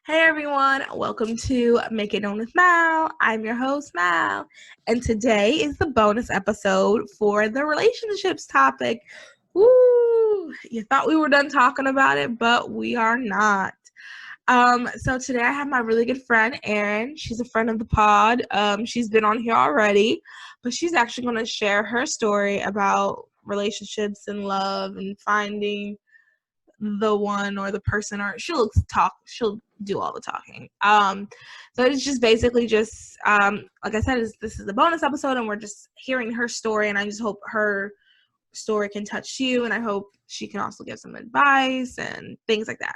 Hey everyone, welcome to Make It Known with Mal. I'm your host, Mal, and today is the bonus episode for the relationships topic. Woo! You thought we were done talking about it, but we are not. So today I have my really good friend, Erin. She's a friend of the pod. She's been on here already, but she's actually going to share her story about relationships and love and finding the one or the person, or she'll do all the talking. So it's just basically just like I said, this is a bonus episode and we're just hearing her story, and I just hope her story can touch you, and I hope she can also give some advice and things like that.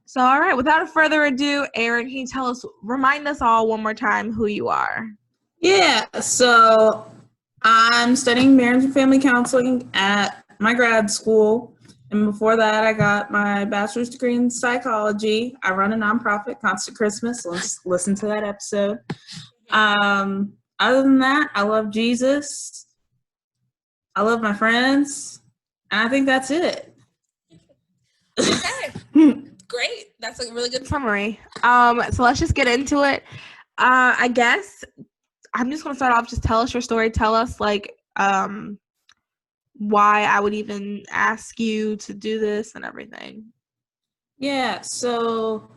So all right, without further ado, Erin, can you remind us all one more time who you are? Yeah, so I'm studying marriage and family counseling at my grad school. And before that, I got my bachelor's degree in psychology. I run a nonprofit, Constant Christmas. Let's listen to that episode. Other than that, I love Jesus. I love my friends. And I think that's it. Okay. Great. That's a really good summary. So let's just get into it. I guess I'm just going to start off. Just tell us your story. Tell us, why I would even ask you to do this and everything. Yeah, so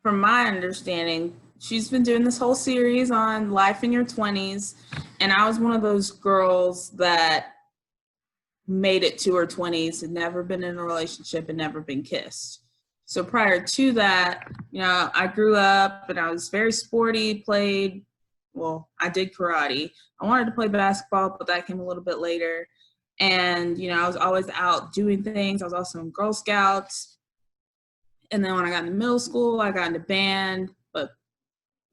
from my understanding, she's been doing this whole series on life in your 20s, and I was one of those girls that made it to her 20s, had never been in a relationship and never been kissed. So prior to that, I grew up and I was very sporty, I did karate. I wanted to play basketball, but that came a little bit later. And, I was always out doing things. I was also in Girl Scouts. And then when I got into middle school, I got into band, but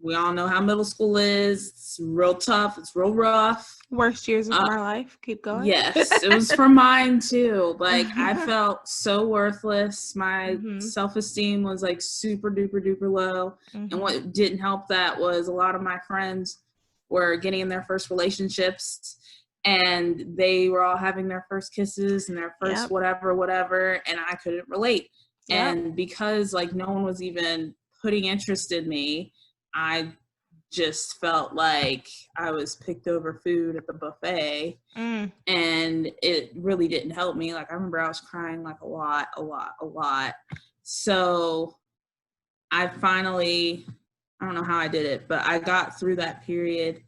we all know how middle school is. It's real tough. It's real rough. Worst years of my life. Keep going. Yes, it was for mine too. Like, I felt so worthless. My self-esteem was like super duper duper low. And what didn't help that was a lot of my friends were getting in their first relationships, and they were all having their first kisses and their first whatever, and I couldn't relate. And because like no one was even putting interest in me, I just felt like I was picked over food at the buffet, and it really didn't help me. Like, I remember I was crying like a lot. So I finally, I don't know how I did it, but I got through that period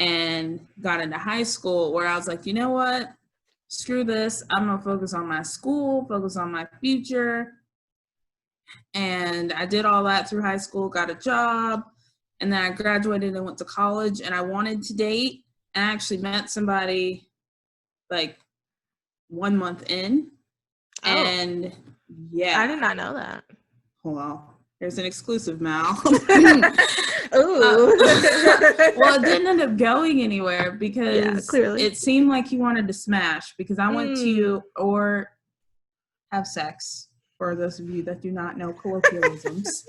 and got into high school where I was like, you know what? Screw this. I'm going to focus on my school, focus on my future. And I did all that through high school, got a job, and then I graduated and went to college, and I wanted to date. And I actually met somebody like 1 month in. And yeah. I did not know that. Well, there's an exclusive, Mal. Ooh. Well, it didn't end up going anywhere because it seemed like he wanted to smash, because I went to or have sex. For those of you that do not know colloquialisms,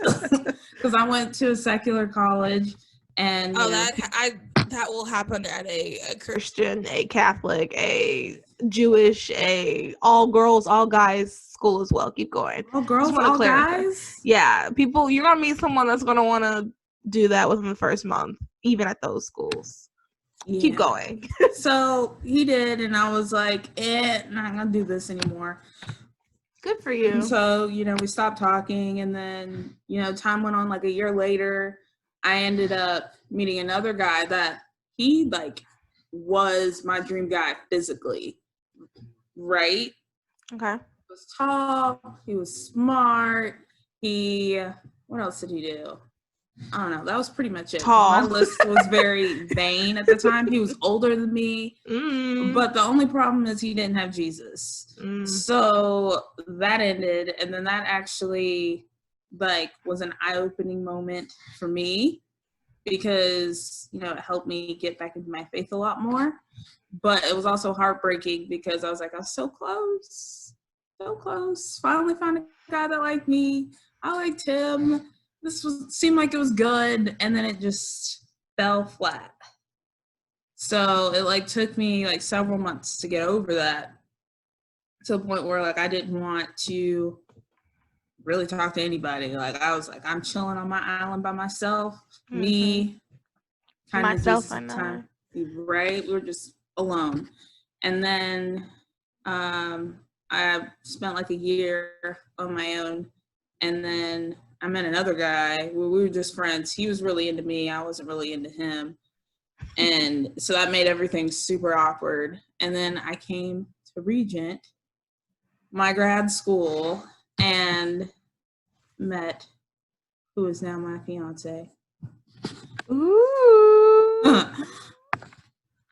because I went to a secular college, and that will happen at a Christian, a Catholic, a Jewish, a all girls, all guys school as well. Keep going. All girls, all guys. Yeah, people. You're gonna meet someone that's gonna want to do that within the first month, even at those schools. Yeah. Keep going. So he did, and I was like, not gonna do this anymore. Good for you. And so, we stopped talking, and then, time went on. Like a year later, I ended up meeting another guy that he like was my dream guy physically. Right? Okay. He was tall, he was smart, what else did he do? I don't know. That was pretty much it. Tall. My list was very vain at the time. He was older than me. But the only problem is he didn't have Jesus. So that ended. And then that actually was an eye-opening moment for me, because, it helped me get back into my faith a lot more. But it was also heartbreaking because I was like, I was so close. Finally found a guy that liked me. I liked him. Seemed like it was good, and then it just fell flat. So it took me several months to get over that, to a point where I didn't want to really talk to anybody. Like, I was like, I'm chilling on my island by myself. Me, kind of Myself, just I know. time, right? We were just alone. And then I spent like a year on my own. And then I met another guy. We were just friends. He was really into me. I wasn't really into him. And so that made everything super awkward. And then I came to Regent, my grad school, and met who is now my fiance. Ooh.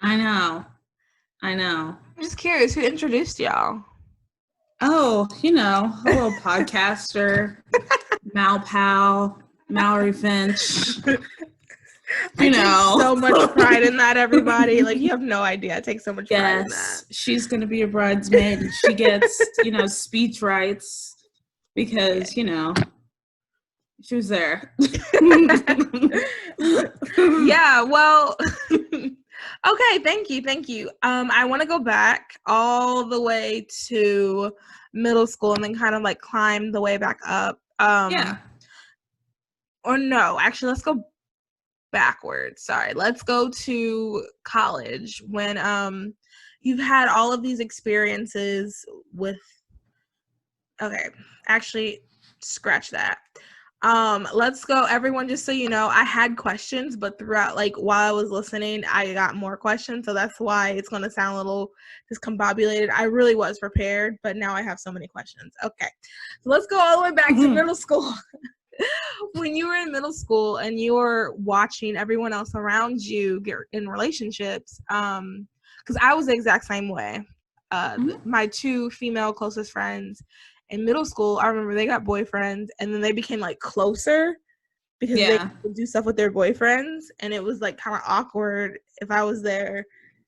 I know. I'm just curious, who introduced y'all? Oh, a little podcaster, Mal Pal, Mallory Finch. I take so much pride in that, everybody. Like, you have no idea. I take so much pride in that. She's going to be a bridesmaid. And she gets, speech rights because, she was there. Yeah, well, okay, thank you. I want to go back all the way to middle school and then kind of like climb the way back up. Yeah. Or no, actually, let's go backwards. Sorry. Let's go to college when you've had all of these experiences with actually scratch that. Let's go, everyone, just so you know, I had questions, but throughout, like, while I was listening, I got more questions, so that's why it's going to sound a little discombobulated. I really was prepared, but now I have so many questions. Okay, so let's go all the way back to middle school. When you were in middle school and you were watching everyone else around you get in relationships, because I was the exact same way. My two female closest friends in middle school, I remember they got boyfriends and then they became like closer because they would do stuff with their boyfriends, and it was like kind of awkward if I was there.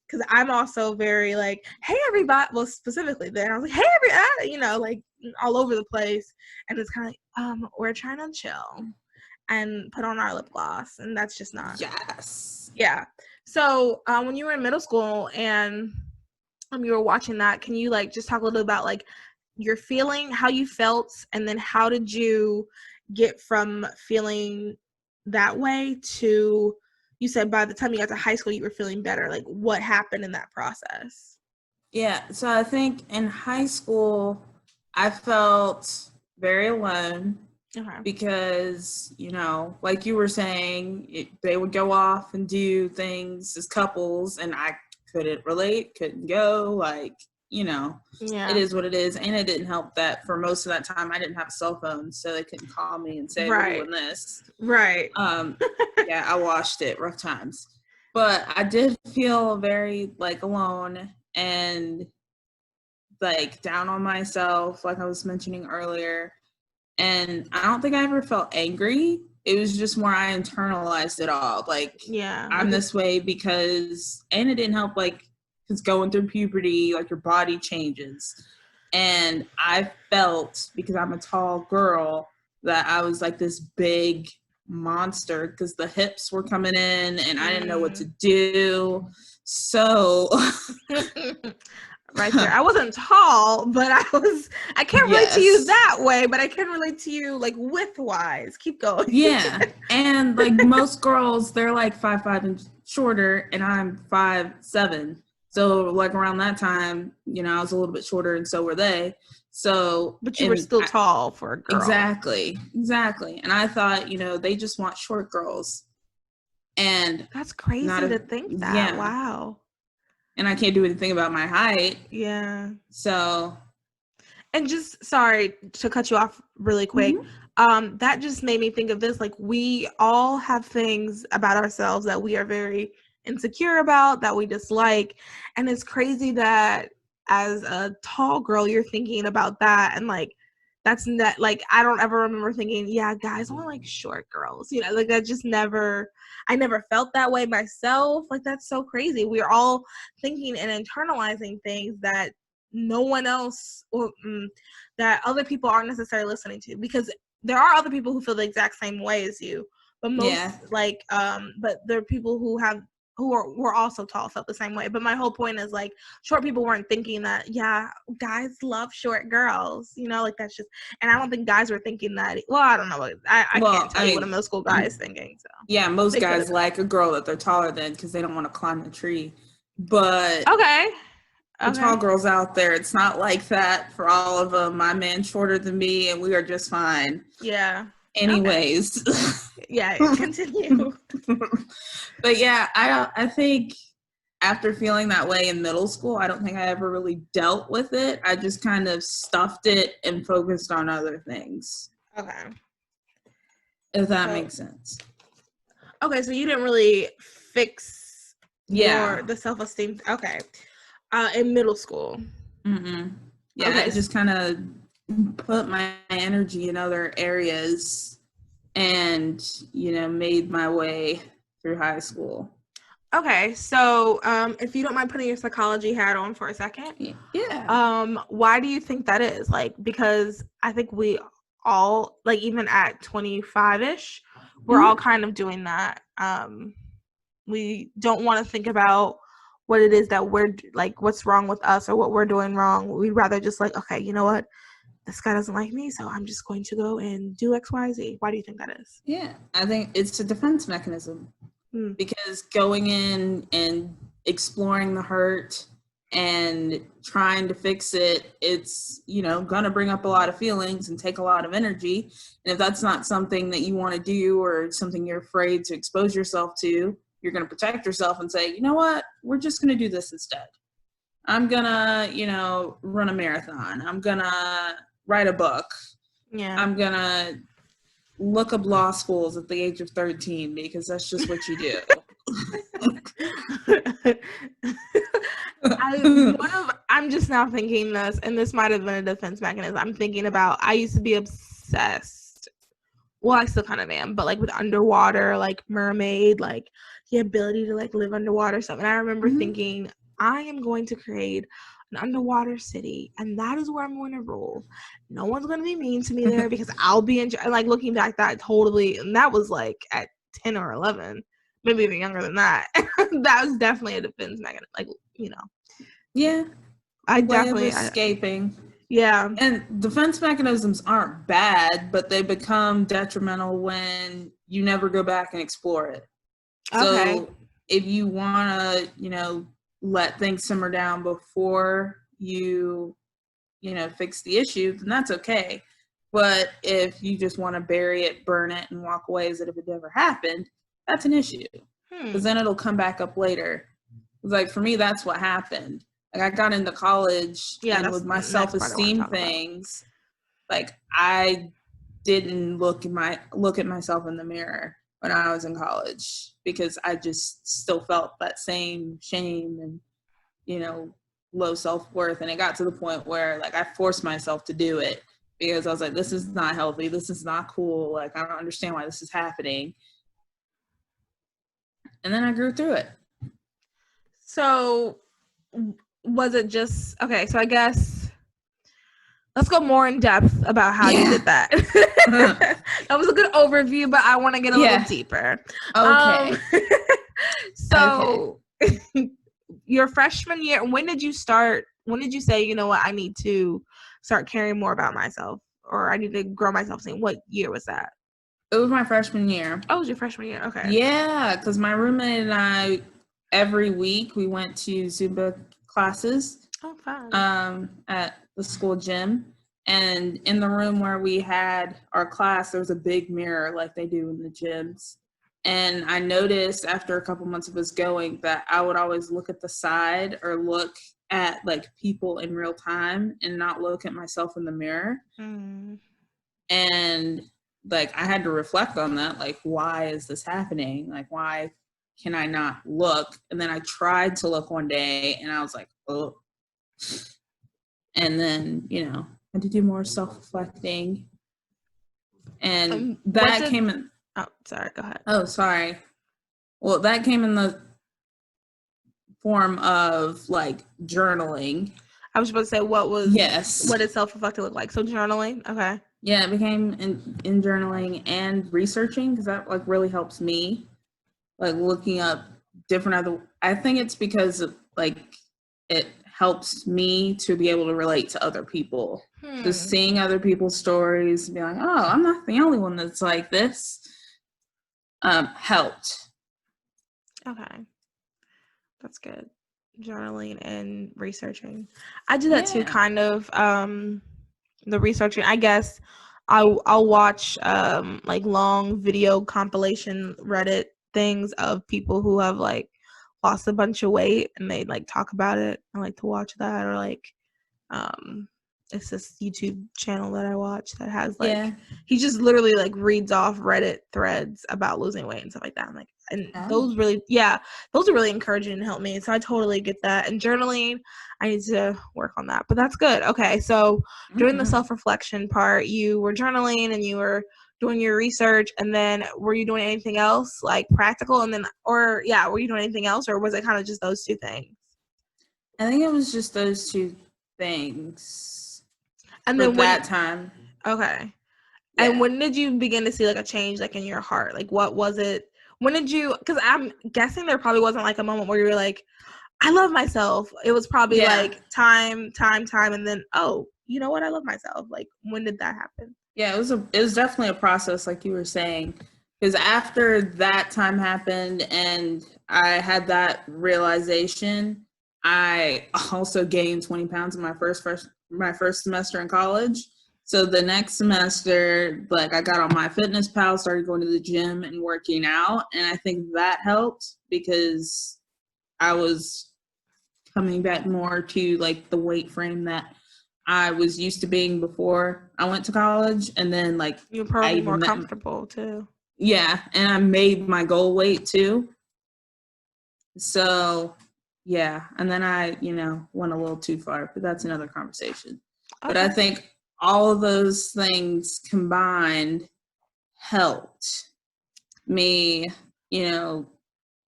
Because I'm also very like, hey, everybody. Well, specifically then, I was like, hey, everybody, like all over the place. And it's kind of like, we're trying to chill and put on our lip gloss. And that's just not. Yes. Yeah. So when you were in middle school and you were watching that, can you like just talk a little about like your feeling, how you felt, and then how did you get from feeling that way to, you said by the time you got to high school, you were feeling better. Like, what happened in that process? Yeah, so I think in high school, I felt very alone because, like you were saying, they would go off and do things as couples, and I couldn't relate, couldn't go, like, it is what it is. And it didn't help that for most of that time, I didn't have a cell phone, so they couldn't call me and say, we're doing this. Right. Yeah, I watched it, rough times. But I did feel very, like, alone and, like, down on myself, like I was mentioning earlier. And I don't think I ever felt angry. It was just more I internalized it all. Like, I'm this way because, and it didn't help, like, because going through puberty, like, your body changes. And I felt, because I'm a tall girl, that I was like this big monster because the hips were coming in and I didn't know what to do. So right there, I wasn't tall, but I can't relate to you that way, but I can relate to you like width-wise. Keep going. Yeah. And like most girls, they're like 5'5" and shorter, and I'm 5'7". So like around that time, I was a little bit shorter, and so were they. So, but you were still tall for a girl. Exactly. And I thought, they just want short girls. And that's crazy to think that. Yeah. Wow. And I can't do anything about my height. Yeah. So. And just, sorry to cut you off really quick. That just made me think of this. Like, we all have things about ourselves that we are very insecure about, that we dislike. And it's crazy that as a tall girl, you're thinking about that. And like, that's not, like, I don't ever remember thinking, yeah, guys only like short girls. Like, that just never, I never felt that way myself. Like, that's so crazy. We're all thinking and internalizing things that no one else, or that other people aren't necessarily listening to, because there are other people who feel the exact same way as you, but most but there are people who who were also tall felt the same way. But my whole point is, like, short people weren't thinking that, yeah, guys love short girls, you know, like, that's just, and I don't think guys were thinking that. Well, I don't know. I can't tell you what a middle school guy is thinking. So yeah, most guys like a girl that they're taller than because they don't want to climb the tree. But okay. The tall girls out there, it's not like that for all of them. My man's shorter than me, and we are just fine. Yeah. Anyways. Okay. Yeah, continue. But yeah, I think after feeling that way in middle school, I don't think I ever really dealt with it. I just kind of stuffed it and focused on other things. Okay. If that makes sense. Okay, so you didn't really fix the self-esteem. Okay. In middle school. Mm-mm. Yeah, okay. I just kind of put my energy in other areas and, you know, made my way through high school. Okay, so if you don't mind putting your psychology hat on for a second. Yeah. Why do you think that is? Like, because I think we all, like, even at 25-ish, we're all kind of doing that. We don't want to think about what it is that we're, like, what's wrong with us or what we're doing wrong. We'd rather just, like, okay, you know what? This guy doesn't like me, so I'm just going to go and do X, Y, Z. Why do you think that is? Yeah, I think it's a defense mechanism. Because going in and exploring the hurt and trying to fix it, it's, you know, going to bring up a lot of feelings and take a lot of energy. And if that's not something that you want to do or something you're afraid to expose yourself to, you're going to protect yourself and say, you know what, we're just going to do this instead. I'm going to, you know, run a marathon. I'm going to write a book. Yeah. I'm going to look up law schools at the age of 13 because that's just what you do. I'm just now thinking this, and this might have been a defense mechanism. I'm thinking about, I used to be obsessed. Well, I still kind of am, but like with underwater, like mermaid, like the ability to like live underwater stuff. And I remember thinking, I am going to create an underwater city, and that is where I'm going to rule. No one's going to be mean to me there because I'll be like looking back, that totally, and that was like at 10 or 11, maybe even younger than that. That was definitely a defense mechanism, like, you know. Yeah, I definitely escaping. Yeah, and defense mechanisms aren't bad, but they become detrimental when you never go back and explore it. Okay. So if you want to, you know, let things simmer down before you know, fix the issue, then that's okay. But if you just want to bury it, burn it, and walk away as if it never happened, that's an issue. Because then it'll come back up later. Like, for me, that's what happened. Like, I got into college, and with my self-esteem things, like, I didn't look at myself in the mirror when I was in college because I just still felt that same shame and, you know, low self-worth. And it got to the point where, like, I forced myself to do it because I was like, this is not healthy. This is not cool. Like, I don't understand why this is happening. And then I grew through it. So was it just, okay, so I guess let's go more in depth about how you did that. That was a good overview, but I want to get a little deeper. Okay. So your freshman year, when did you say, you know what, I need to start caring more about myself, or I need to grow myself? What year was that? It was my freshman year. Oh, it was your freshman year. Okay. Yeah, because my roommate and I, every week we went to Zumba classes. Oh, fun. At the school gym. And in the room where we had our class, there was a big mirror like they do in the gyms. And I noticed after a couple months of us going that I would always look at the side or look at like people in real time and not look at myself in the mirror. And like, I had to reflect on that. Like, why is this happening? Like, why can I not look? And then I tried to look one day and I was like, oh. And then, you know, I had to do more self-reflecting. And that came in. Oh, sorry. Go ahead. Oh, sorry. Well, that came in the form of like journaling. I was about to say, what did self-reflecting look like? So journaling. Okay. Yeah, it became in journaling and researching, because that like really helps me. Like looking up I think it's because of, like, it helps me to be able to relate to other people. Just seeing other people's stories and be like, oh, I'm not the only one that's like this, helped. Okay. That's good. Journaling and researching. I do that too, kind of. The researching, I guess I'll watch like long video compilation Reddit things of people who have like lost a bunch of weight and they like talk about it. I like to watch that, or like it's this YouTube channel that I watch that has like he just literally like reads off Reddit threads about losing weight and stuff like that. I'm like, and those are really encouraging and help me. So I totally get that. And journaling, I need to work on that. But that's good. Okay, so during the self-reflection part, you were journaling and you were doing your research, and then were you doing anything else like practical? And then, were you doing anything else, or was it kind of just those two things? I think it was just those two things. And then that time. Okay. Yeah. And when did you begin to see like a change like in your heart? Like what was it? When did you, because I'm guessing there probably wasn't like a moment where you were like, I love myself. It was probably like time, and then, oh, you know what? I love myself. Like, when did that happen? Yeah, it was definitely a process, like you were saying, because after that time happened and I had that realization, I also gained 20 pounds in my first semester in college. So the next semester, like, I got on my fitness pal, started going to the gym and working out, and I think that helped because I was coming back more to like the weight frame that I was used to being before I went to college. And then like you're probably more comfortable too. Yeah, and I made my goal weight too. So yeah, and then I, went a little too far, but that's another conversation. Okay. But I think all of those things combined helped me,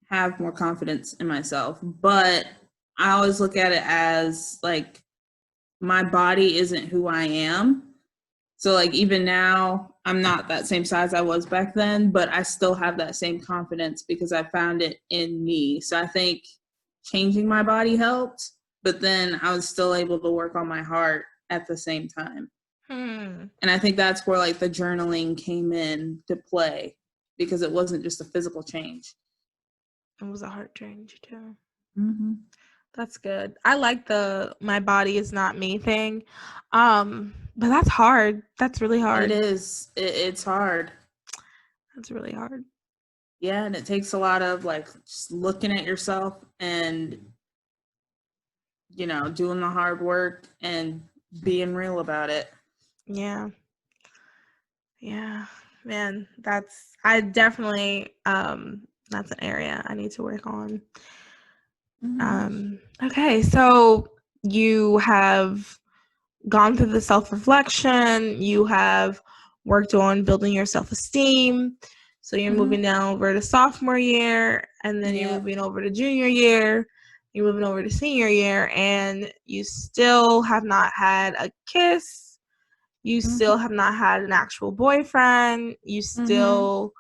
have more confidence in myself. But I always look at it as like my body isn't who I am. So like even now, I'm not that same size I was back then, but I still have that same confidence because I found it in me. So I think changing my body helped, but then I was still able to work on my heart at the same time. And I think that's where like the journaling came in to play, because it wasn't just a physical change. It was a heart change too. Mm-hmm. That's good. I like the my body is not me thing. But that's hard. That's really hard. It is. It's hard. That's really hard. Yeah, and it takes a lot of like just looking at yourself and doing the hard work and being real about it. Yeah. Yeah. Man, I definitely that's an area I need to work on. Okay, so you have gone through the self-reflection, you have worked on building your self-esteem, so you're moving down over to sophomore year, and then you're moving over to junior year, you're moving over to senior year, and you still have not had a kiss, you still have not had an actual boyfriend, you still,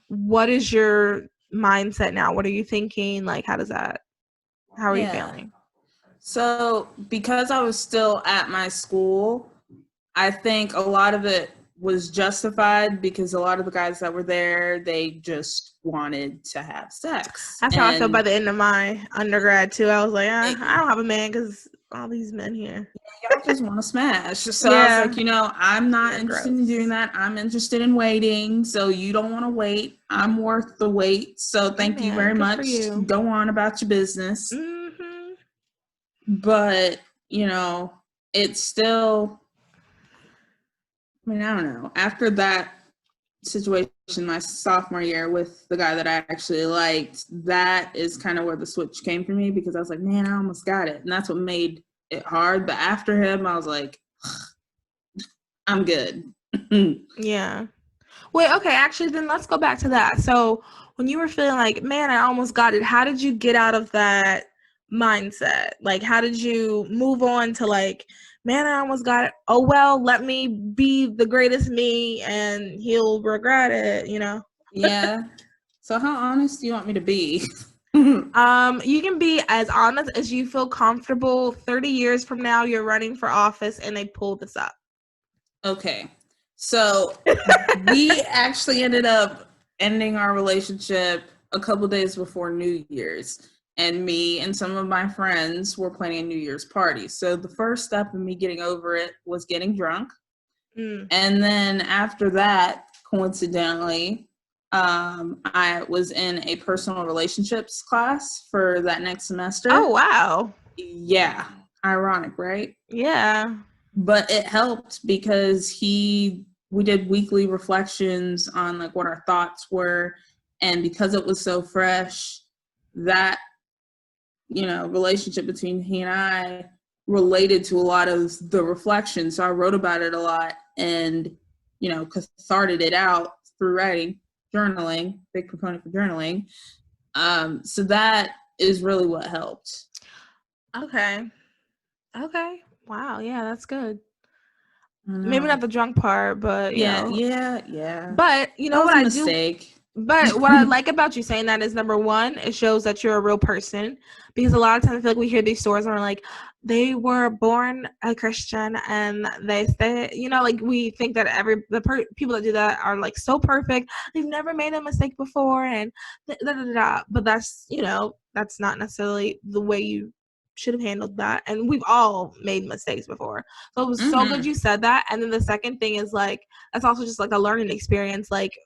what is your mindset now? What are you thinking? Like, how are you feeling? So because I was still at my school, I think a lot of it was justified because a lot of the guys that were there, they just wanted to have sex. That's how I felt by the end of my undergrad too. I was like, I don't have a man because all these men here. Y'all just want to smash. So I was like, I'm not interested in doing that. I'm interested in waiting. So you don't want to wait. I'm worth the wait. So thank you very much. Go on about your business. But, it's still, I don't know. After that situation, my sophomore year with the guy that I actually liked, that is kind of where the switch came for me, because I was like, man, I almost got it. And that's what made it hard. But after him, I was like, I'm good. Yeah. Wait, okay, actually, then let's go back to that. So when you were feeling like, man, I almost got it, how did you get out of that mindset? Like, how did you move on to like, man, I almost got it. Oh, well, let me be the greatest me and he'll regret it, Yeah. So how honest do you want me to be? You can be as honest as you feel comfortable. 30 years from now, you're running for office and they pull this up. Okay. So we actually ended up ending our relationship a couple days before New Year's. And me and some of my friends were planning a New Year's party. So the first step in me getting over it was getting drunk. And then after that, coincidentally, I was in a personal relationships class for that next semester. Oh, wow. Yeah. Ironic, right? Yeah. But it helped because we did weekly reflections on like what our thoughts were. And because it was so fresh, that, relationship between he and I related to a lot of the reflections. So I wrote about it a lot and, catharted it out through writing, journaling, big proponent for journaling. So that is really what helped. Okay. Wow. Yeah, that's good. Maybe not the drunk part, but yeah. But you know what I do? But what I like about you saying that is, number one, it shows that you're a real person, because a lot of times I feel like we hear these stories and we're like, they were born a Christian and they say, like we think that people that do that are like so perfect. They've never made a mistake before and But that's, that's not necessarily the way you should have handled that. And we've all made mistakes before. So it was so good you said that. And then the second thing is like, that's also just like a learning experience. Like,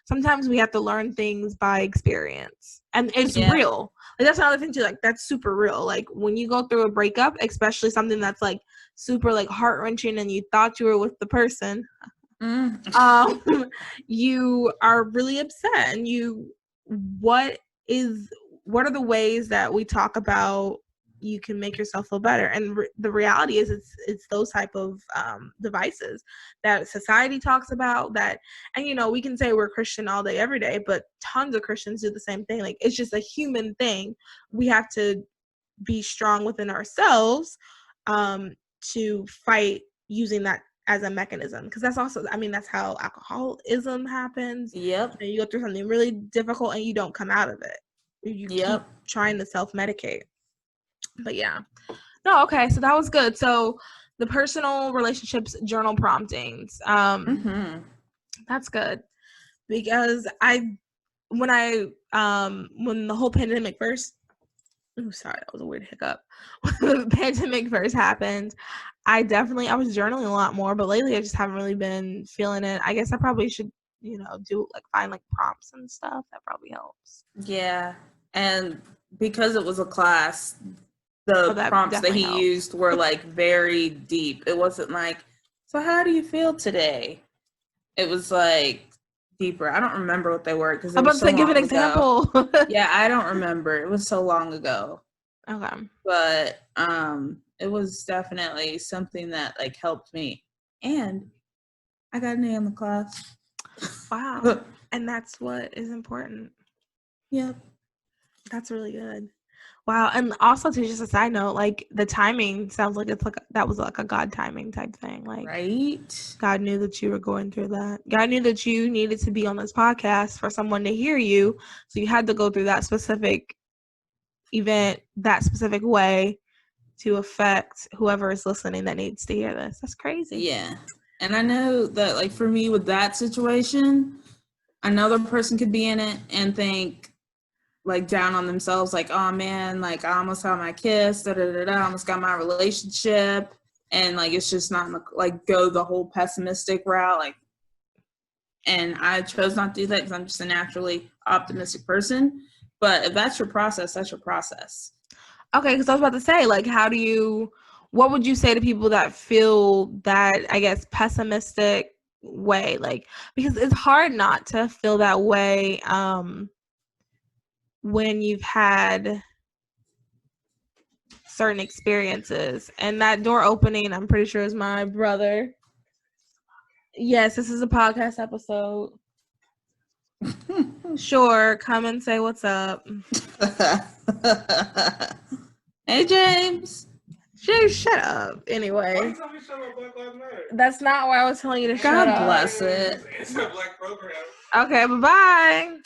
sometimes we have to learn things by experience, and it's real. Like, that's another thing too. Like, that's super real. Like, when you go through a breakup, especially something that's like super like heart-wrenching and you thought you were with the person, you are really upset, and what are the ways that we talk about you can make yourself feel better? And the reality is it's those type of devices that society talks about, that, and we can say we're Christian all day every day, but tons of Christians do the same thing. Like, it's just a human thing. We have to be strong within ourselves to fight using that as a mechanism, because that's also, that's how alcoholism happens. Yep. You go through something really difficult and you don't come out of it. You keep trying to self-medicate. But yeah. No, okay, so that was good. So the personal relationships journal promptings. That's good. Because when the whole pandemic first, sorry, that was a weird hiccup. When the pandemic first happened, I was journaling a lot more, but lately I just haven't really been feeling it. I guess I probably should, do like find like prompts and stuff. That probably helps. Yeah. And because it was a class, the prompts that he used were like very deep. It wasn't like, so how do you feel today? It was like deeper. I don't remember what they were because I'm about to say, give an example. Yeah, I don't remember. It was so long ago. Okay. But it was definitely something that like helped me. And I got an A in the class. Wow. And that's what is important. Yep. That's really good. Wow. And also, to just a side note, like, the timing sounds like it's like that was like a God timing type thing. Like, right. God knew that you were going through that. God knew that you needed to be on this podcast for someone to hear you. So you had to go through that specific event, that specific way, to affect whoever is listening that needs to hear this. That's crazy. Yeah. And I know that, like, for me with that situation, another person could be in it and think, like, down on themselves, like, oh man, like, I almost got my kiss, I almost got my relationship, and like, it's just not like go the whole pessimistic route, like. And I chose not to do that because I'm just a naturally optimistic person. But if that's your process, that's your process. Okay, because I was about to say, like, what would you say to people that feel that, I guess, pessimistic way? Like, because it's hard not to feel that way when you've had certain experiences. And that door opening, I'm pretty sure, is my brother. Yes, this is a podcast episode. Sure, come and say what's up. Hey, James. Shut up. Anyway. Why you tell me to shut up Black Lives Matter? That's not why I was telling you to shut up. God bless it. It's a black program. Okay, bye-bye.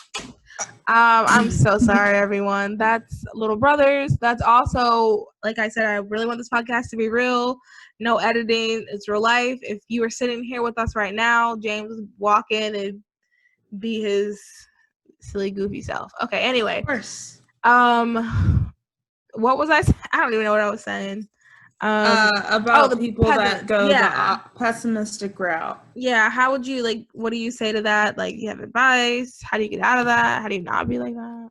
I'm so sorry, everyone. That's Little Brothers. That's also, like I said, I really want this podcast to be real. No editing. It's real life. If you are sitting here with us right now, James would walk in and be his silly, goofy self. Okay, anyway. Of course. What was I don't even know what I was saying. About the people that go the pessimistic route. Yeah, how would you, what do you say to that? Like, you have advice? How do you get out of that? How do you not be like that?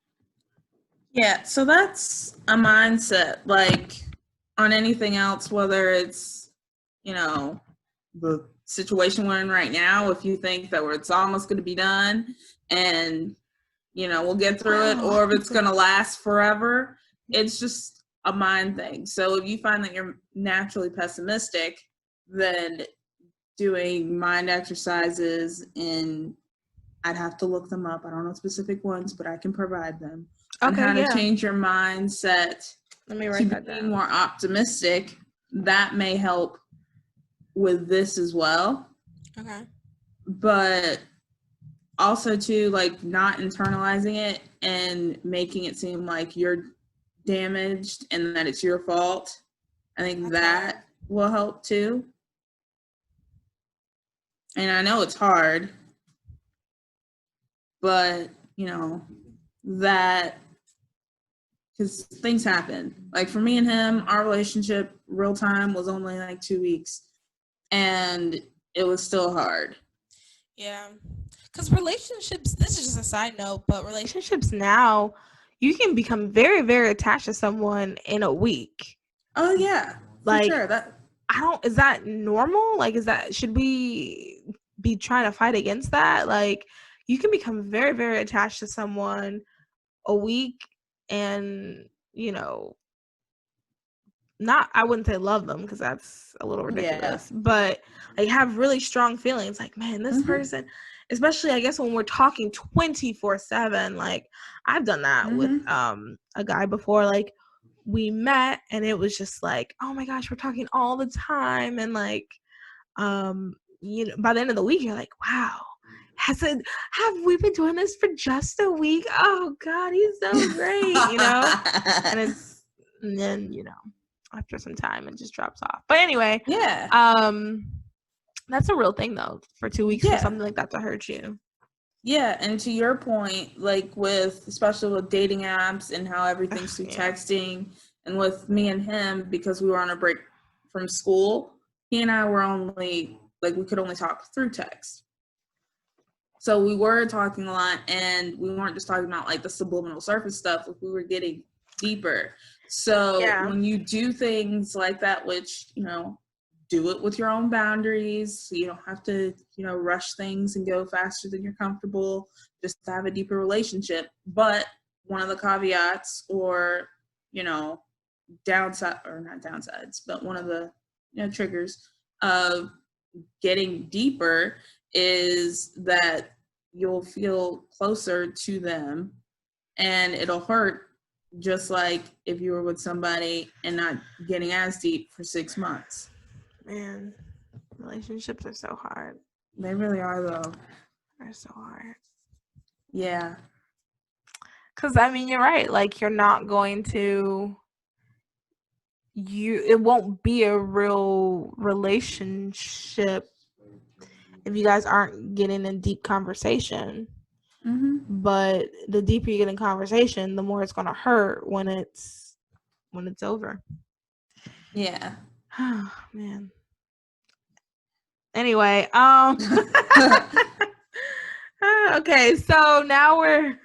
Yeah, so that's a mindset, like on anything else, whether it's, the situation we're in right now, if you think that it's almost going to be done and, we'll get through it, or if it's going to last forever, it's just a mind thing. So if you find that you're naturally pessimistic, then doing mind exercises, and I'd have to look them up. I don't know specific ones, but I can provide them. On how to change your mindset to be more optimistic. That may help with this as well. Okay. But also too, not internalizing it and making it seem like you're damaged and that it's your fault. I think that will help too. And I know it's hard, but that, because things happen. Like for me and him, our relationship real time was only 2 weeks, and it was still hard. Yeah, because relationships, this is just a side note, but relationships now, you can become very, very attached to someone in a week. Oh yeah, for sure. Is that normal? Should we be trying to fight against that? You can become very, very attached to someone a week and, I wouldn't say love them because that's a little ridiculous, but have really strong feelings. Man, this person, especially I guess when we're talking 24/7, I've done that with a guy before. We met and it was just oh my gosh, we're talking all the time, and by the end of the week you're like, wow, have we been doing this for just a week? Oh God, he's so great, and then after some time it just drops off. But anyway, that's a real thing though, for 2 weeks for something like that to hurt you. Yeah, and to your point, especially with dating apps and how everything's through texting, and with me and him, because we were on a break from school, he and I were only, we could only talk through text. So we were talking a lot, and we weren't just talking about the subliminal surface stuff, we were getting deeper. So when you do things like that, which, do it with your own boundaries, so you don't have to, rush things and go faster than you're comfortable, just to have a deeper relationship. But one of the caveats, or, downside, or not downsides, but one of the, triggers of getting deeper is that you'll feel closer to them, and it'll hurt just like if you were with somebody and not getting as deep for 6 months. Man, relationships are so hard. They really are, though. They're so hard. Yeah. Because, you're right. You're not going to... It won't be a real relationship if you guys aren't getting in deep conversation. But the deeper you get in conversation, the more it's going to hurt when it's over. Yeah. Oh, man. Anyway, okay, so now we're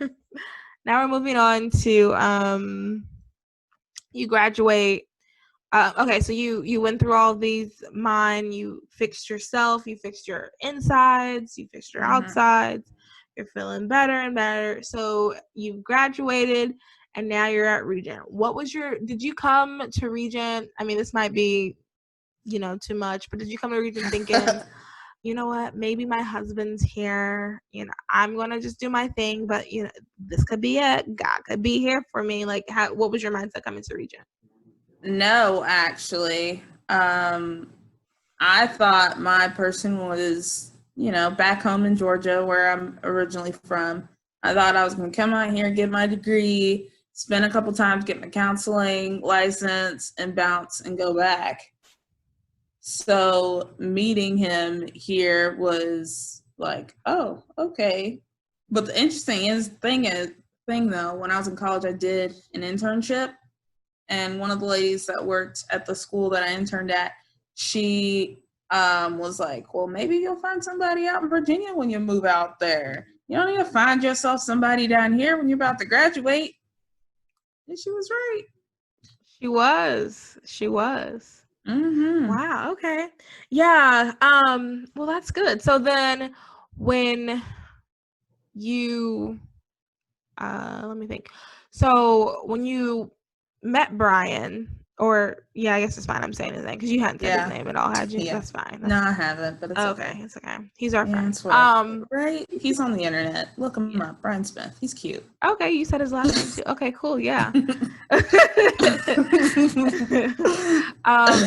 moving on to you graduate. Okay, so you went through all of these you fixed yourself, you fixed your insides, you fixed your outsides, you're feeling better and better. So you've graduated and now you're at Regent. Did you come to Regent? This might be, too much, but did you come to Regent thinking, you know what, maybe my husband's here, I'm going to just do my thing, but, this could be it. God could be here for me. What was your mindset coming to Regent? No, actually. I thought my person was, back home in Georgia, where I'm originally from. I thought I was going to come out here, get my degree, spend a couple times, get my counseling license, and bounce and go back. So meeting him here was like, oh, okay. But the interesting thing though, when I was in college, I did an internship, and one of the ladies that worked at the school that I interned at, she was like, well, maybe you'll find somebody out in Virginia when you move out there. You don't need to find yourself somebody down here when you're about to graduate. And she was right. She was. Mm-hmm. Wow. Okay. Yeah. Well, that's good. So then, when you, let me think. So when you met Brian, or I guess it's fine. I'm saying his name because you hadn't said his name at all, had you? Yeah. That's fine. No, I haven't, but it's okay. It's okay. He's our friend. Right? He's on the internet. Look him up. Brian Smith. He's cute. Okay, you said his last name too. Okay, cool. Yeah. And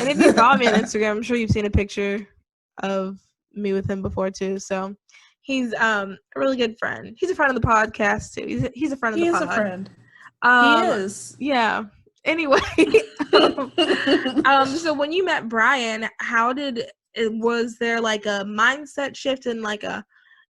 if you follow me on Instagram, I'm sure you've seen a picture of me with him before too. So he's a really good friend. He's a friend of the podcast too. He's a friend of the pod. He is a friend. He is. Yeah. Anyway, so when you met Brian, was there like a mindset shift and like a,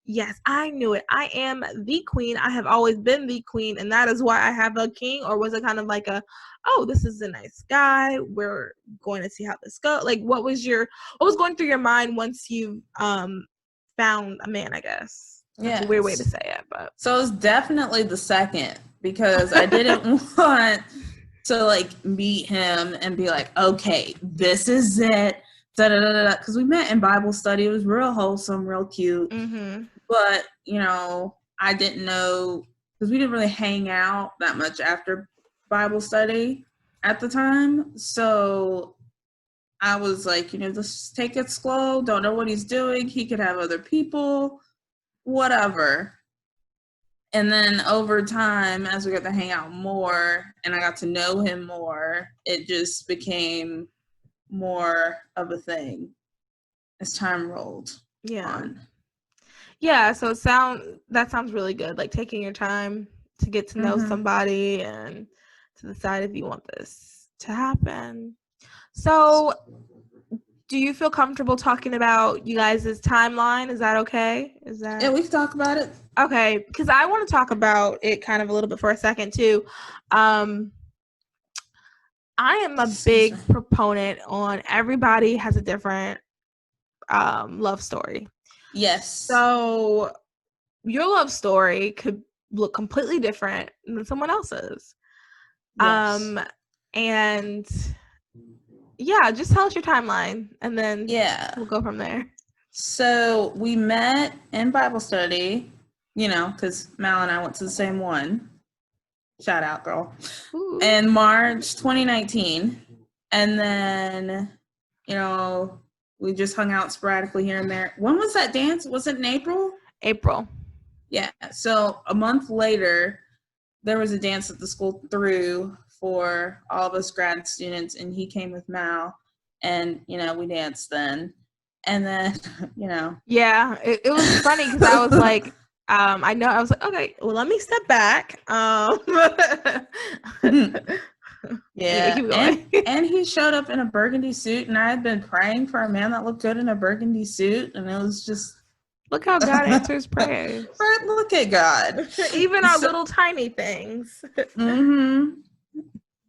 yes, I knew it, I am the queen, I have always been the queen, and that is why I have a king? Or was it kind of like a, oh, this is a nice guy, we're going to see how this goes? Like, what was going through your mind once you found a man, I guess? That's a weird way to say it, but. So it's definitely the second, because I didn't want to like meet him and be like, okay, this is it, because we met in Bible study. It was real wholesome, real cute. Mm-hmm. But I didn't know, because we didn't really hang out that much after Bible study at the time. So I was like, just take it slow. Don't know what he's doing. He could have other people, whatever. And then over time, as we got to hang out more and I got to know him more, it just became more of a thing as time rolled on. Yeah, so that sounds really good. Like taking your time to get to know somebody and to decide if you want this to happen. So do you feel comfortable talking about you guys' timeline? Is that okay? Yeah, we can talk about it. Okay, because I want to talk about it kind of a little bit for a second too. I am a big proponent on everybody has a different love story. Yes. So your love story could look completely different than someone else's. Yes. And just tell us your timeline and then we'll go from there. So we met in Bible study, because Mal and I went to the same one. Shout out, girl. Ooh. In March 2019. And then, we just hung out sporadically here and there. When was that dance? Was it in April? April. Yeah. So a month later, there was a dance that the school threw for all of us grad students, and he came with Mal, and, we danced then. And then, Yeah, it was funny because I was like, I was like, okay, well, let me step back. Yeah, and he showed up in a burgundy suit, and I had been praying for a man that looked good in a burgundy suit, and it was just, look how God answers prayers. Right, look at God. Even our little tiny things.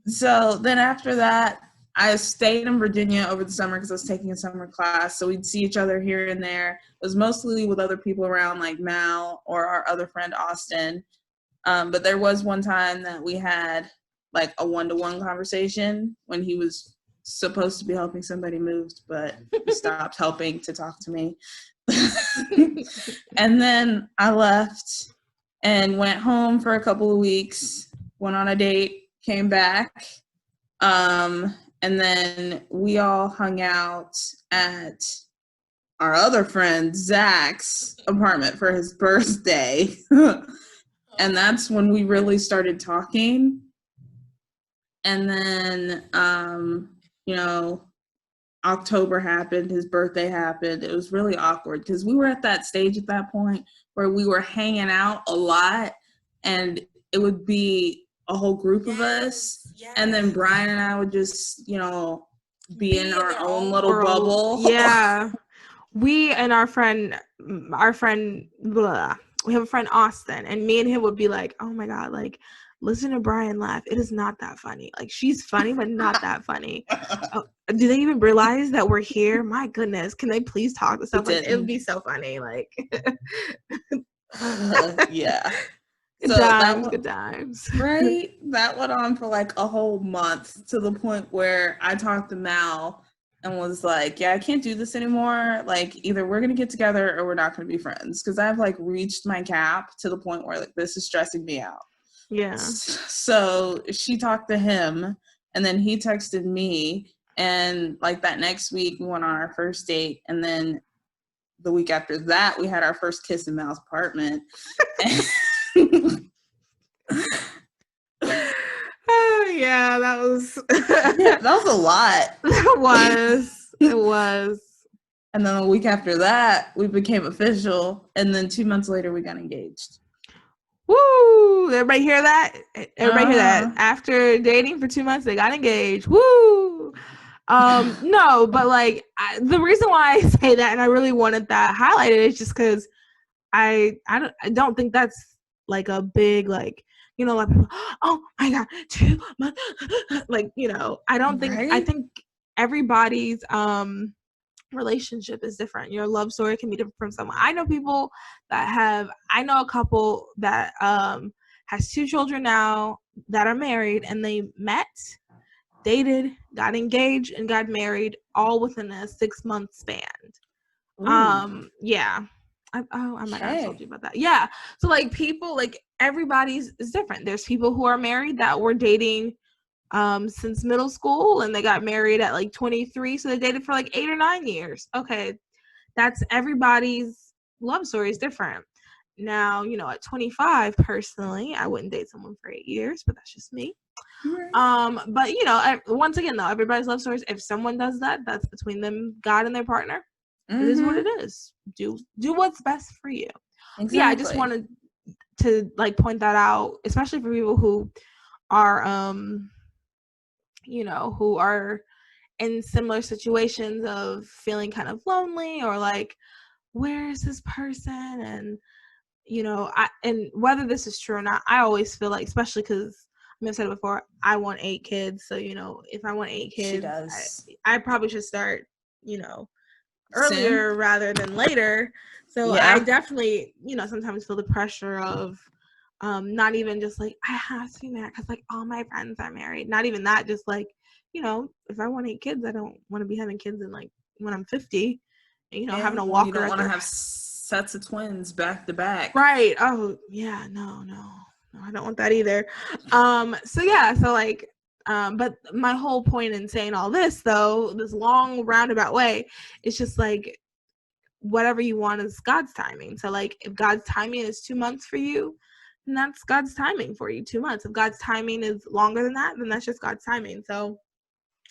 So then after that, I stayed in Virginia over the summer because I was taking a summer class, so we'd see each other here and there. It was mostly with other people around, like Mal or our other friend Austin. But there was one time that we had like a one-to-one conversation when he was supposed to be helping somebody move, but he stopped helping to talk to me. And then I left and went home for a couple of weeks, went on a date, came back. And then we all hung out at our other friend Zach's apartment for his birthday. And that's when we really started talking. And then, October happened, his birthday happened. It was really awkward because we were at that stage at that point where we were hanging out a lot, and it would be a whole group of us, and then Brian and I would just, be in our own little bubble. Yeah. We and our friend, blah, we have a friend, Austin, and me and him would be like, oh my God, like, listen to Brian laugh. It is not that funny. Like, she's funny, but not that funny. Do they even realize that we're here? My goodness. Can they please talk to stuff? Like, it would be so funny. Like, yeah. Good times. Right? That went on for like a whole month, to the point where I talked to Mal and was like, yeah, I can't do this anymore. Like, either we're going to get together or we're not going to be friends. Because I've like reached my cap to the point where like this is stressing me out. Yeah. So she talked to him, and then he texted me, and like that next week we went on our first date, and then the week after that we had our first kiss in Mal's apartment. Oh yeah, that was that was a lot. It was. And then the week after that we became official, and then 2 months later we got engaged. Woo! Everybody hear that? Everybody hear that? After dating for 2 months, they got engaged. Woo! No, but like the reason why I say that, and I really wanted that highlighted, is just because I don't think that's like a big like, like, oh my God, 2 months, like, I don't think, I think everybody's relationship is different. Your love story can be different from someone. I know a couple that has 2 children now that are married, and they met, dated, got engaged, and got married all within a 6-month span. Yeah. I might not have told you about that. Yeah. So like people, like everybody's is different. There's people who are married that were dating since middle school, and they got married at like 23, so they dated for like 8 or 9 years. Okay, that's everybody's love story is different. Now, at 25, personally, I wouldn't date someone for 8 years, but that's just me. But once again though, everybody's love stories, if someone does that, that's between them, God, and their partner. It is what it is. Do what's best for you. Exactly. Yeah, I just wanted to like point that out, especially for people who are who are in similar situations of feeling kind of lonely, or like, where is this person? And and whether this is true or not, I always feel like, especially because I've said it before, I want 8 kids. So if I want 8 kids, I probably should start earlier soon, rather than later. So yeah. I definitely sometimes feel the pressure of not even just like I have to be married because like all my friends are married. Not even that, just like if I want 8 kids, I don't want to be having kids in like when I'm 50, and having a walker. You don't want to have sets of twins back to back, right? Oh yeah, no, I don't want that either. So yeah, so like. But my whole point in saying all this, though, this long roundabout way, is just like whatever you want is God's timing. So like if God's timing is 2 months for you, then that's God's timing for you, 2 months. If God's timing is longer than that, then that's just God's timing. So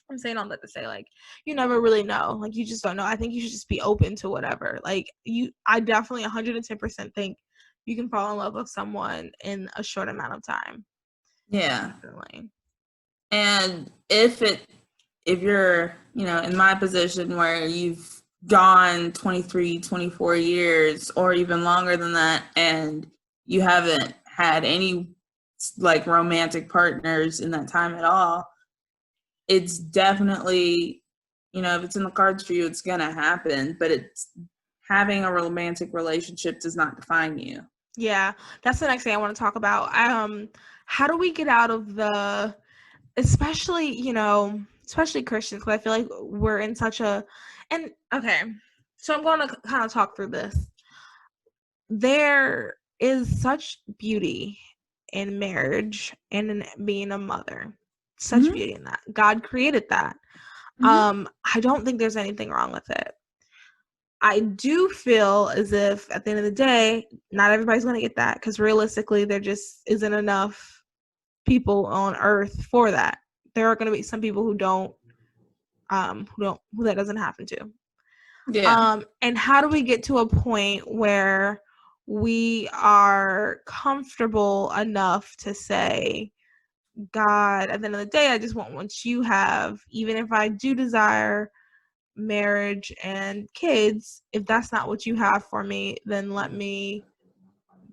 I'm saying all that to say, like, you never really know. Like, you just don't know. I think you should just be open to whatever. Like, I definitely 110% think you can fall in love with someone in a short amount of time. Yeah. Definitely. And if you're, in my position where you've gone 23, 24 years or even longer than that, and you haven't had any like romantic partners in that time at all, it's definitely, if it's in the cards for you, it's going to happen, but it's having a romantic relationship does not define you. Yeah. That's the next thing I want to talk about. How do we get out of the, especially Christians, because I feel like we're in such a, and okay, so I'm going to kind of talk through this. There is such beauty in marriage and in being a mother. Such beauty in that. God created that. I don't think there's anything wrong with it. I do feel as if at the end of the day, not everybody's going to get that, because realistically there just isn't enough people on earth for that. There are going to be some people who that doesn't happen to. Yeah. And how do we get to a point where we are comfortable enough to say, God, at the end of the day, I just want what you have. Even if I do desire marriage and kids, if that's not what you have for me, then let me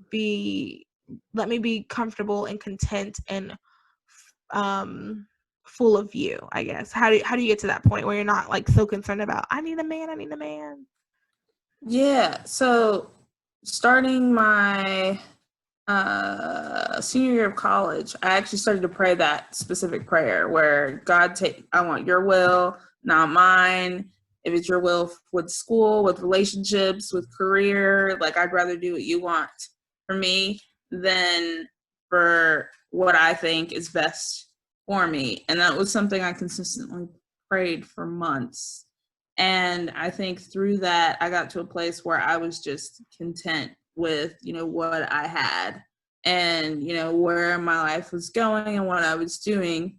be comfortable and content and full of you, I guess. How do you get to that point where you're not like so concerned about I need a man? Yeah, so starting my senior year of college, I actually started to pray that specific prayer where God, I want your will, not mine. If it's your will with school, with relationships, with career, like I'd rather do what you want for me than for what I think is best for me. And that was something I consistently prayed for months. And I think through that, I got to a place where I was just content with, what I had and, where my life was going and what I was doing.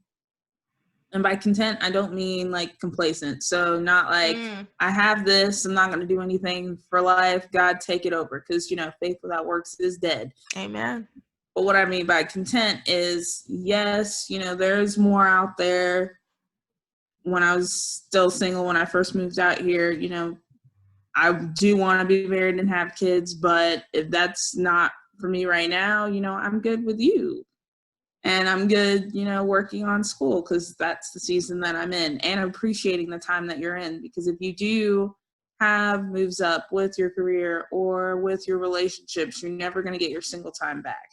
And by content, I don't mean like complacent. So not like I have this, I'm not going to do anything for life. God, take it over. Because, faith without works is dead. Amen. But what I mean by content is, yes, there's more out there. When I was still single, when I first moved out here, I do want to be married and have kids, but if that's not for me right now, I'm good with you. And I'm good, working on school because that's the season that I'm in and appreciating the time that you're in. Because if you do have moves up with your career or with your relationships, you're never going to get your single time back.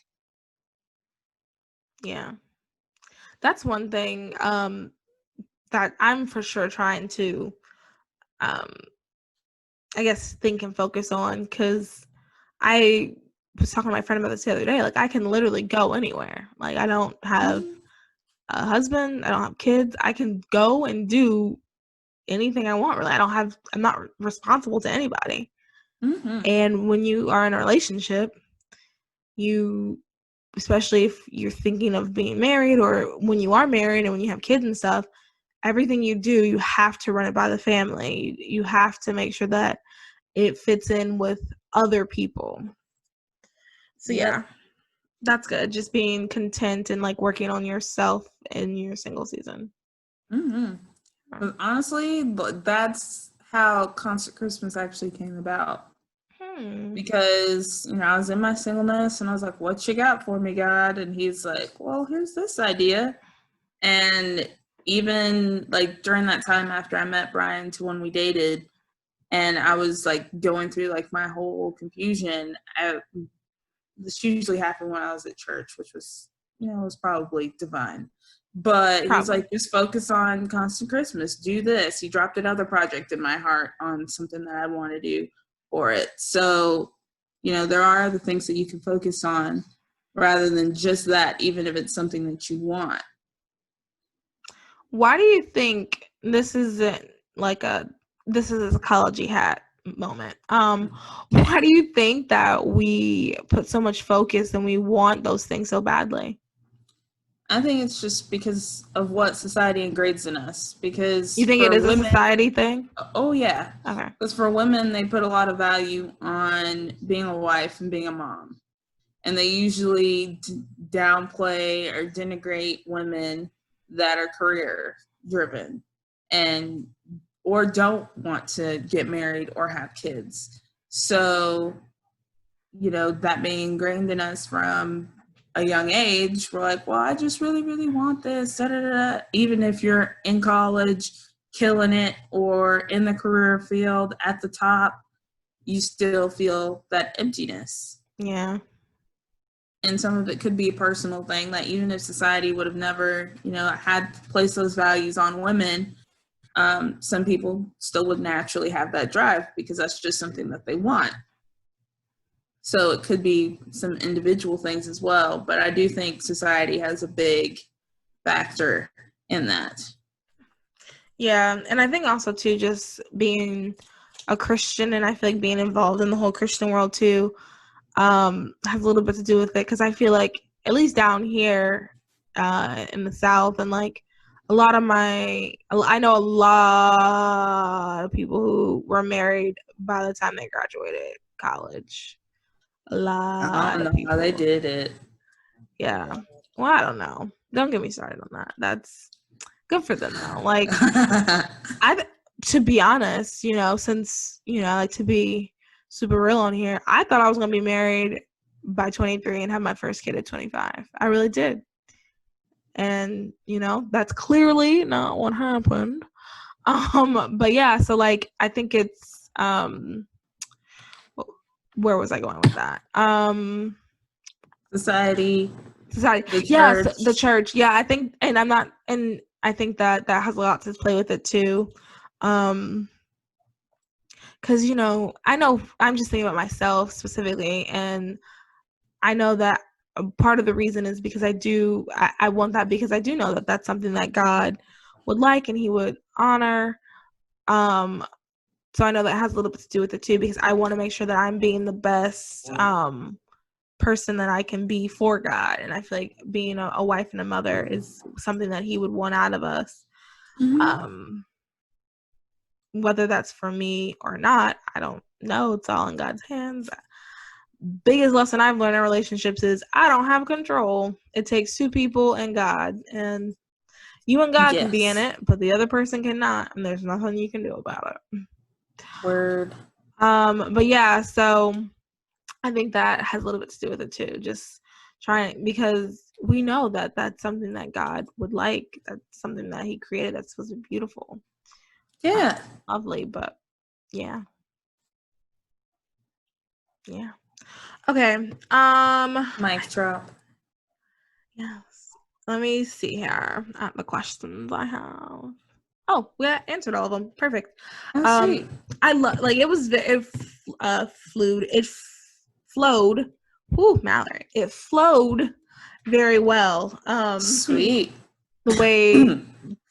Yeah. That's one thing that I'm for sure trying to, I guess, think and focus on, because I was talking to my friend about this the other day. Like, I can literally go anywhere. Like, I don't have a husband. I don't have kids. I can go and do anything I want, really. I'm not responsible to anybody. Mm-hmm. And when you are in a relationship, especially if you're thinking of being married or when you are married and when you have kids and stuff, everything you do, you have to run it by the family. You have to make sure that it fits in with other people. So yeah, that's good. Just being content and like working on yourself in your single season. Mm-hmm. Honestly, that's how Concert Christmas actually came about. Because, I was in my singleness and I was like, what you got for me, God? And he's like, well, here's this idea. And even like during that time after I met Brian to when we dated and I was like going through like my whole confusion, this usually happened when I was at church, which was, was probably divine. But he was like, just focus on Constant Christmas. Do this. He dropped another project in my heart on something that I want to do for it. So, there are other things that you can focus on rather than just that, even if it's something that you want. Why do you think this is a psychology hat moment? Why do you think that we put so much focus and we want those things so badly? I think it's just because of what society ingrades in us. Because you think it is women, a society thing? Oh yeah. Okay. Because for women, they put a lot of value on being a wife and being a mom, and they usually downplay or denigrate women that are career driven and or don't want to get married or have kids. So, that being ingrained in us from a young age, we're like, well, I just really, really want this. Da, da, da, da. Even if you're in college, killing it, or in the career field at the top, you still feel that emptiness. Yeah. And some of it could be a personal thing that even if society would have never, had placed those values on women, some people still would naturally have that drive because that's just something that they want. So it could be some individual things as well, but I do think society has a big factor in that. Yeah, and I think also too, just being a Christian, and I feel like being involved in the whole Christian world too, has a little bit to do with it, because I feel like at least down here in the South, and like I know a lot of people who were married by the time they graduated college. A lot I don't of know people. how they did it. Yeah. Well, I don't know. Don't get me started on that. That's good for them though. Like, to be honest, you know, since, you know, I like to be super real on here, I thought I was going to be married by 23 and have my first kid at 25. I really did. And, you know, that's clearly not what happened. But yeah, so like, I think it's, where was I going with that? Society. The Yeah, church. the church. Yeah, I think, and I think that has a lot to play with it too. Because, you know, I know I'm just thinking about myself specifically, and I know that part of the reason is because I want that, because I do know that that's something that God would like and he would honor. So I know that has a little bit to do with it too, because I want to make sure that I'm being the best person that I can be for God. And I feel like being a wife and a mother is something that he would want out of us. Mm-hmm. Whether that's for me or not, I don't know. It's all in God's hands. Biggest lesson I've learned in relationships is I don't have control. It takes two people and God, and you and God can be in it, but the other person cannot, and there's nothing you can do about it. Word. But yeah, so I think that has a little bit to do with it too. Just trying, because we know that that's something that God would like. That's something that he created that's supposed to be beautiful. Yeah. Lovely, but yeah. Yeah. Okay. Mic drop. Yes. Let me see here at the questions I have. Oh, we answered all of them. Perfect. Oh, sweet. I love, like, it flowed. Whoo, Mallory. It flowed very well. Sweet. The way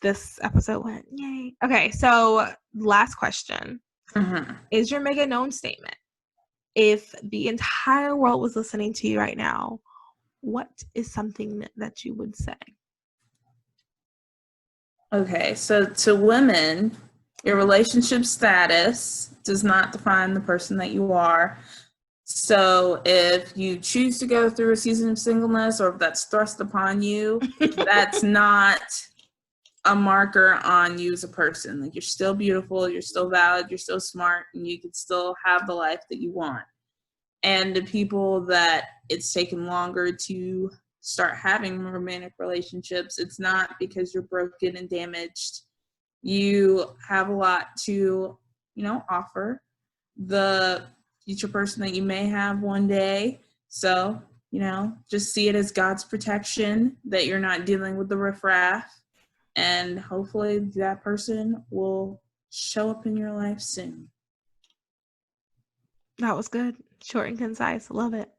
this episode went. Yay. Okay, so last question. Mm-hmm. Is your make it known statement: if the entire world was listening to you right now, what is something that you would say? Okay, so to women, your relationship status does not define the person that you are. So if you choose to go through a season of singleness, or if that's thrust upon you, that's not a marker on you as a person. Like, you're still beautiful, you're still valid, you're still smart, and you can still have the life that you want. And the people that it's taken longer to start having romantic relationships, it's not because you're broken and damaged. You have a lot to, you know, offer the future person that you may have one day. So, you know, just see it as God's protection, that you're not dealing with the riffraff, and hopefully that person will show up in your life soon. That was good. Short and concise. Love it.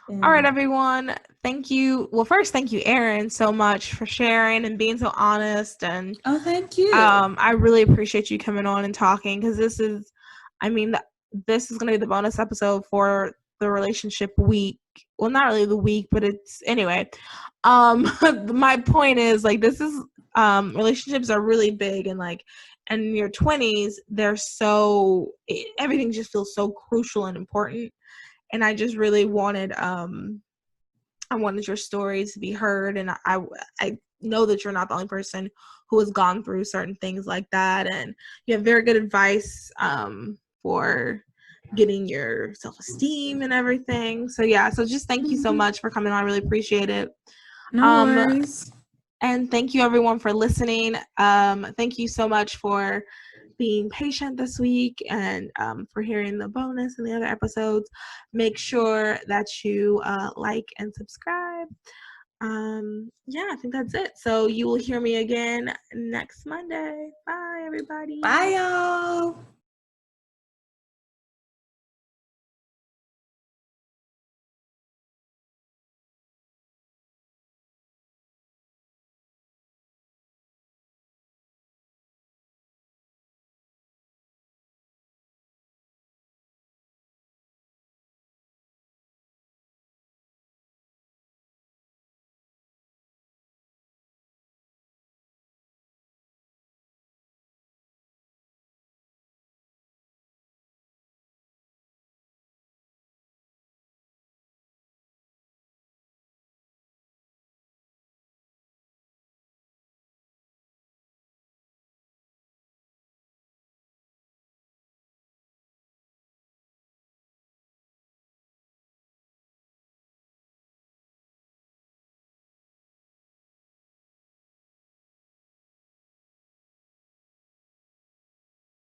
Yeah. All right, everyone. Thank you. Well, first, thank you, Erin, so much for sharing and being so honest. And thank you. I really appreciate you coming on and talking, because this is going to be the bonus episode for the relationship week. Well, not really the week, but it's anyway. My point is, like, this is relationships are really big, and like, and in your 20s, everything just feels so crucial and important. And I just really wanted I wanted your story to be heard, and I know that you're not the only person who has gone through certain things like that, and you have very good advice for getting your self-esteem and everything. So yeah, so just thank you so much for coming on. I really appreciate it. No worries. And thank you, everyone, for listening. Thank you so much for being patient this week, and for hearing the bonus and the other episodes. Make sure that you like and subscribe. Yeah, I think that's it. So you will hear me again next Monday. Bye, everybody. Bye, y'all.